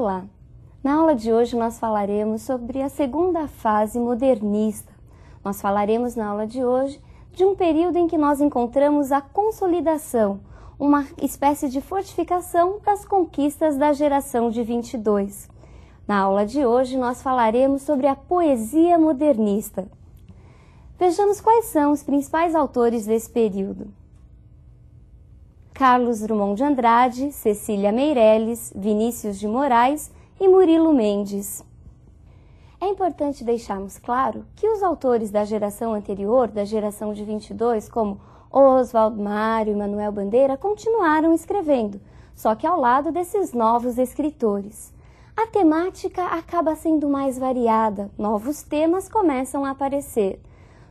Olá! Na aula de hoje nós falaremos sobre a segunda fase modernista. Nós falaremos na aula de hoje de um período em que nós encontramos a consolidação, uma espécie de fortificação das conquistas da geração de 22. Na aula de hoje nós falaremos sobre a poesia modernista. Vejamos quais são os principais autores desse período. Carlos Drummond de Andrade, Cecília Meirelles, Vinícius de Moraes e Murilo Mendes. É importante deixarmos claro que os autores da geração anterior, da geração de 22, como Oswald, Mário e Manuel Bandeira, continuaram escrevendo, só que ao lado desses novos escritores. A temática acaba sendo mais variada, novos temas começam a aparecer.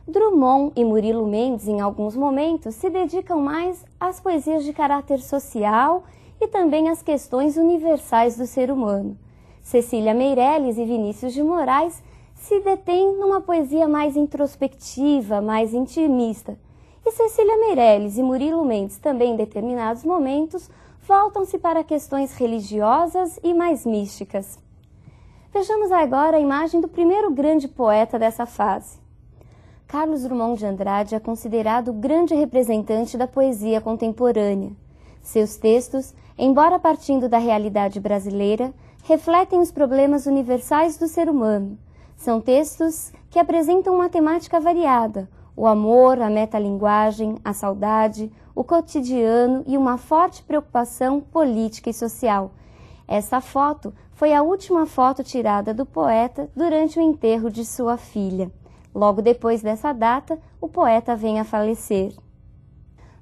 Drummond e Murilo Mendes, em alguns momentos, se dedicam mais às poesias de caráter social e também às questões universais do ser humano. Cecília Meirelles e Vinícius de Moraes se detêm numa poesia mais introspectiva, mais intimista. E Cecília Meirelles e Murilo Mendes, também em determinados momentos, voltam-se para questões religiosas e mais místicas. Vejamos agora a imagem do primeiro grande poeta dessa fase. Carlos Drummond de Andrade é considerado o grande representante da poesia contemporânea. Seus textos, embora partindo da realidade brasileira, refletem os problemas universais do ser humano. São textos que apresentam uma temática variada, o amor, a metalinguagem, a saudade, o cotidiano e uma forte preocupação política e social. Essa foto foi a última foto tirada do poeta durante o enterro de sua filha. Logo depois dessa data, o poeta vem a falecer.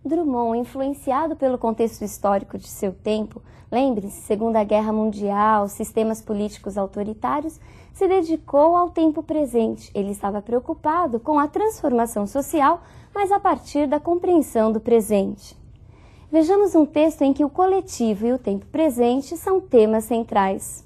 Drummond, influenciado pelo contexto histórico de seu tempo, lembre-se, Segunda Guerra Mundial, sistemas políticos autoritários, se dedicou ao tempo presente. Ele estava preocupado com a transformação social, mas a partir da compreensão do presente. Vejamos um texto em que o coletivo e o tempo presente são temas centrais.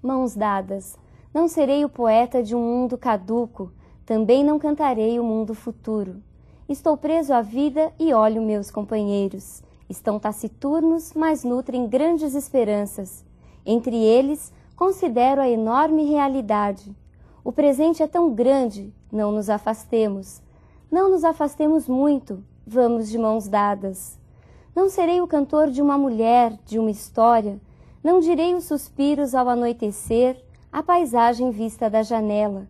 Mãos dadas. Não serei o poeta de um mundo caduco, também não cantarei o mundo futuro. Estou preso à vida e olho meus companheiros. Estão taciturnos, mas nutrem grandes esperanças. Entre eles, considero a enorme realidade. O presente é tão grande, não nos afastemos. Não nos afastemos muito, vamos de mãos dadas. Não serei o cantor de uma mulher, de uma história. Não direi os suspiros ao anoitecer, a paisagem vista da janela.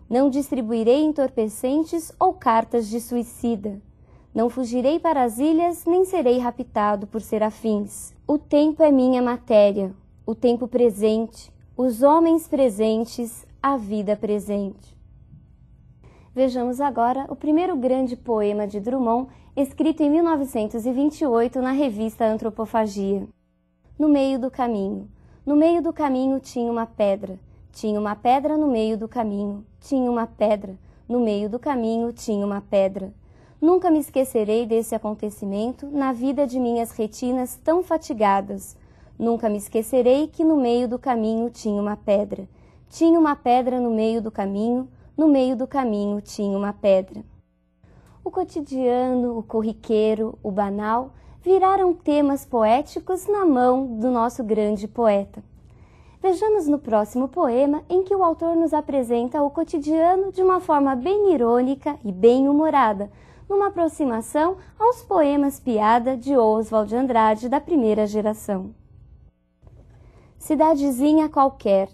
Não distribuirei entorpecentes ou cartas de suicida. Não fugirei para as ilhas, nem serei raptado por serafins. O tempo é minha matéria, o tempo presente, os homens presentes, a vida presente. Vejamos agora o primeiro grande poema de Drummond, escrito em 1928 na revista Antropofagia. No meio do caminho. No meio do caminho tinha uma pedra. Tinha uma pedra no meio do caminho, tinha uma pedra, no meio do caminho tinha uma pedra. Nunca me esquecerei desse acontecimento na vida de minhas retinas tão fatigadas. Nunca me esquecerei que no meio do caminho tinha uma pedra. Tinha uma pedra no meio do caminho, no meio do caminho tinha uma pedra. O cotidiano, o corriqueiro, o banal viraram temas poéticos na mão do nosso grande poeta. Vejamos no próximo poema em que o autor nos apresenta o cotidiano de uma forma bem irônica e bem humorada, numa aproximação aos poemas piada de Oswald de Andrade da primeira geração. Cidadezinha qualquer,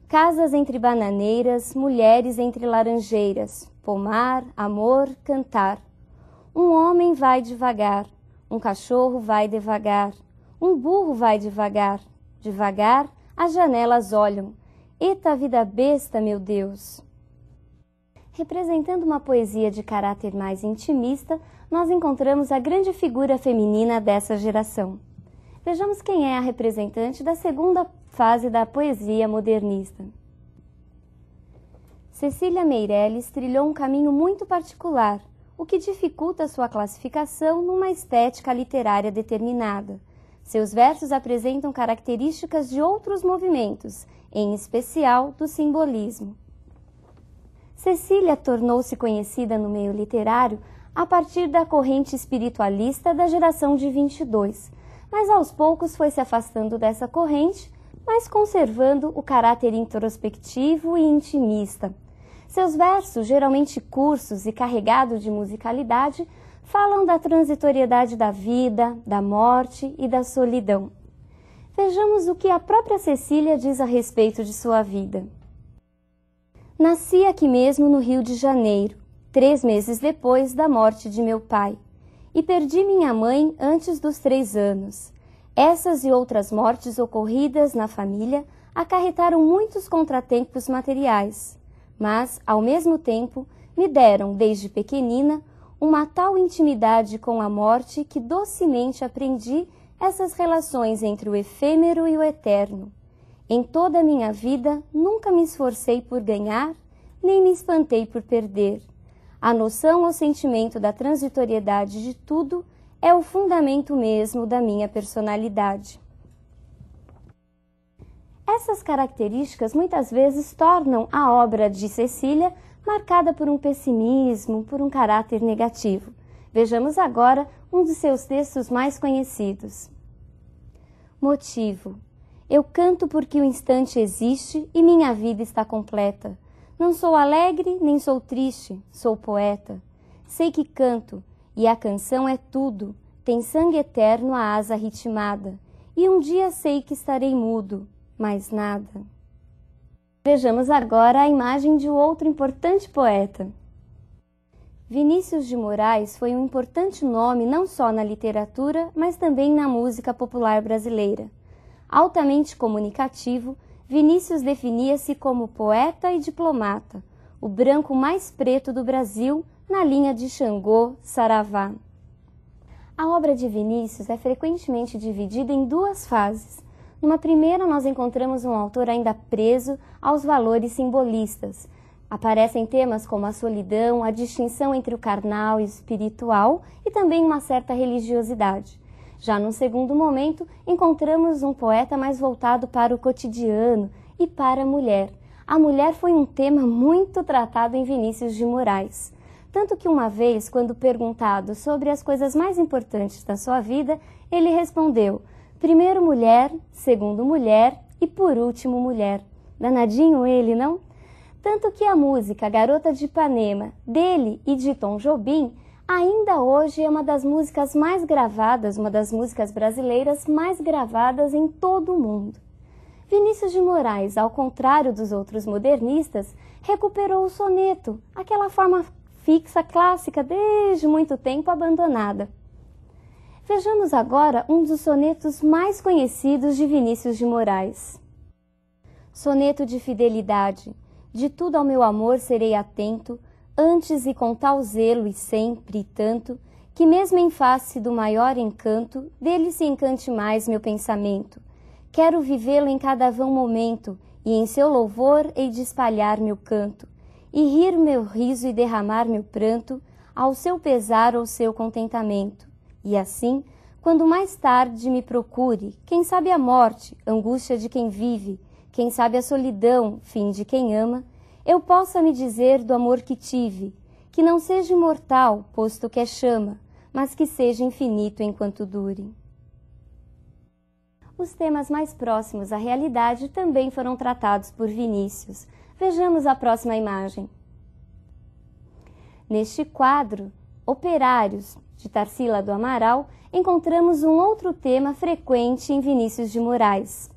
casas entre bananeiras, mulheres entre laranjeiras, pomar, amor, cantar. Um homem vai devagar, um cachorro vai devagar, um burro vai devagar, devagar, as janelas olham. Eita vida besta, meu Deus! Representando uma poesia de caráter mais intimista, nós encontramos a grande figura feminina dessa geração. Vejamos quem é a representante da segunda fase da poesia modernista. Cecília Meirelles trilhou um caminho muito particular, o que dificulta sua classificação numa estética literária determinada. Seus versos apresentam características de outros movimentos, em especial do simbolismo. Cecília tornou-se conhecida no meio literário a partir da corrente espiritualista da geração de 22, mas aos poucos foi se afastando dessa corrente mas conservando o caráter introspectivo e intimista. Seus versos, geralmente curtos e carregados de musicalidade, falam da transitoriedade da vida, da morte e da solidão. Vejamos o que a própria Cecília diz a respeito de sua vida. Nasci aqui mesmo no Rio de Janeiro, 3 meses depois da morte de meu pai, e perdi minha mãe antes dos 3 anos. Essas e outras mortes ocorridas na família acarretaram muitos contratempos materiais, mas, ao mesmo tempo, me deram, desde pequenina, uma tal intimidade com a morte que docemente aprendi essas relações entre o efêmero e o eterno. Em toda a minha vida, nunca me esforcei por ganhar, nem me espantei por perder. A noção ou sentimento da transitoriedade de tudo é o fundamento mesmo da minha personalidade. Essas características muitas vezes tornam a obra de Cecília marcada por um pessimismo, por um caráter negativo. Vejamos agora um dos seus textos mais conhecidos. Motivo. Eu canto porque o instante existe e minha vida está completa. Não sou alegre, nem sou triste, sou poeta. Sei que canto, e a canção é tudo, tem sangue eterno a asa ritmada, e um dia sei que estarei mudo, mais nada. Vejamos agora a imagem de outro importante poeta. Vinícius de Moraes foi um importante nome não só na literatura, mas também na música popular brasileira. Altamente comunicativo, Vinícius definia-se como poeta e diplomata, o branco mais preto do Brasil, na linha de Xangô, Saravá. A obra de Vinícius é frequentemente dividida em 2 fases. Numa primeira, nós encontramos um autor ainda preso aos valores simbolistas. Aparecem temas como a solidão, a distinção entre o carnal e o espiritual e também uma certa religiosidade. Já num segundo momento, encontramos um poeta mais voltado para o cotidiano e para a mulher. A mulher foi um tema muito tratado em Vinícius de Moraes. Tanto que uma vez, quando perguntado sobre as coisas mais importantes da sua vida, ele respondeu: primeiro mulher, segundo mulher e por último mulher. Danadinho ele, não? Tanto que a música Garota de Ipanema, dele e de Tom Jobim, ainda hoje é uma das músicas mais gravadas, uma das músicas brasileiras mais gravadas em todo o mundo. Vinícius de Moraes, ao contrário dos outros modernistas, recuperou o soneto, aquela forma fixa, clássica, desde muito tempo abandonada. Vejamos agora um dos sonetos mais conhecidos de Vinícius de Moraes. Soneto de fidelidade. De tudo ao meu amor serei atento, antes e com tal zelo e sempre e tanto, que mesmo em face do maior encanto, dele se encante mais meu pensamento. Quero vivê-lo em cada vão momento, e em seu louvor hei de espalhar meu canto, e rir meu riso e derramar meu pranto, ao seu pesar ou seu contentamento. E assim, quando mais tarde me procure, quem sabe a morte, angústia de quem vive, quem sabe a solidão, fim de quem ama, eu possa me dizer do amor que tive, que não seja imortal, posto que é chama, mas que seja infinito enquanto dure. Os temas mais próximos à realidade também foram tratados por Vinícius. Vejamos a próxima imagem. Neste quadro, Operários, de Tarsila do Amaral, encontramos um outro tema frequente em Vinícius de Moraes.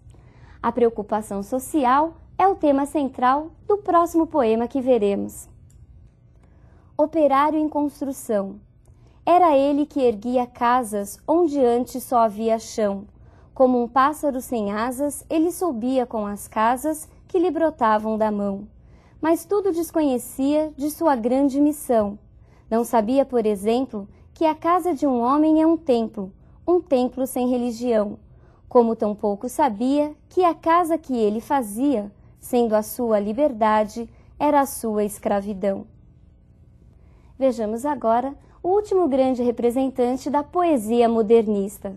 A preocupação social é o tema central do próximo poema que veremos. Operário em construção. Era ele que erguia casas onde antes só havia chão. Como um pássaro sem asas, ele subia com as casas que lhe brotavam da mão. Mas tudo desconhecia de sua grande missão. Não sabia, por exemplo, que a casa de um homem é um templo sem religião, como tampouco sabia que a casa que ele fazia, sendo a sua liberdade, era a sua escravidão. Vejamos agora o último grande representante da poesia modernista.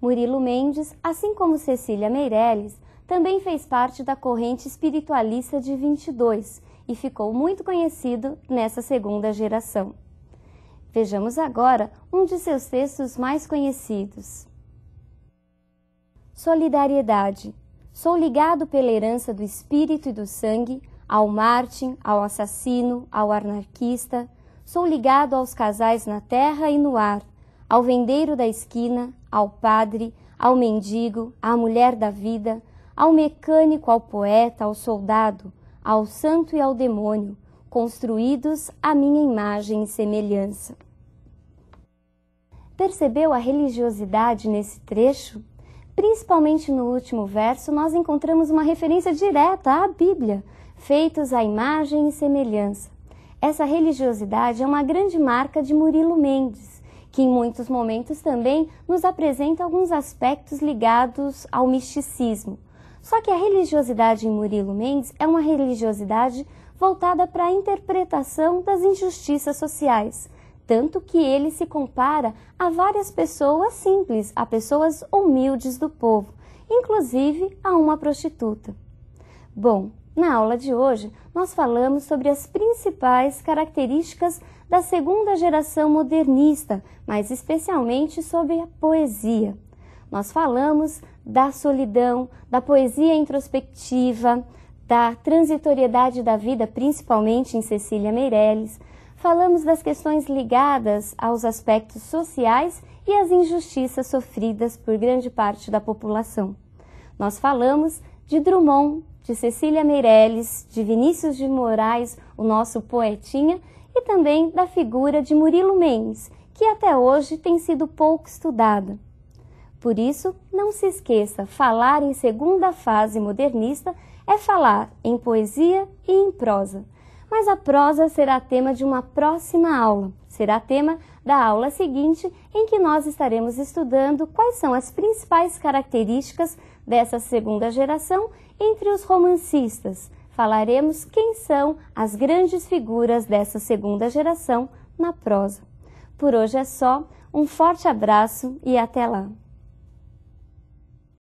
Murilo Mendes, assim como Cecília Meirelles, também fez parte da corrente espiritualista de 22 e ficou muito conhecido nessa segunda geração. Vejamos agora um de seus textos mais conhecidos. Solidariedade. Sou ligado pela herança do espírito e do sangue ao Mártir, ao assassino, ao anarquista. Sou ligado aos casais na terra e no ar, ao vendeiro da esquina, ao padre, ao mendigo, à mulher da vida, ao mecânico, ao poeta, ao soldado, ao santo e ao demônio, construídos à minha imagem e semelhança. Percebeu a religiosidade nesse trecho? Principalmente no último verso, nós encontramos uma referência direta à Bíblia, feitos à imagem e semelhança. Essa religiosidade é uma grande marca de Murilo Mendes, que em muitos momentos também nos apresenta alguns aspectos ligados ao misticismo. Só que a religiosidade em Murilo Mendes é uma religiosidade voltada para a interpretação das injustiças sociais, tanto que ele se compara a várias pessoas simples, a pessoas humildes do povo, inclusive a uma prostituta. Bom, na aula de hoje nós falamos sobre as principais características da segunda geração modernista, mas especialmente sobre a poesia. Nós falamos da solidão, da poesia introspectiva, da transitoriedade da vida, principalmente em Cecília Meirelles. Falamos das questões ligadas aos aspectos sociais e às injustiças sofridas por grande parte da população. Nós falamos de Drummond, de Cecília Meirelles, de Vinícius de Moraes, o nosso poetinha, e também da figura de Murilo Mendes, que até hoje tem sido pouco estudada. Por isso, não se esqueça, falar em segunda fase modernista é falar em poesia e em prosa. Mas a prosa será tema de uma próxima aula, será tema da aula seguinte, em que nós estaremos estudando quais são as principais características dessa segunda geração entre os romancistas. Falaremos quem são as grandes figuras dessa segunda geração na prosa. Por hoje é só, um forte abraço e até lá!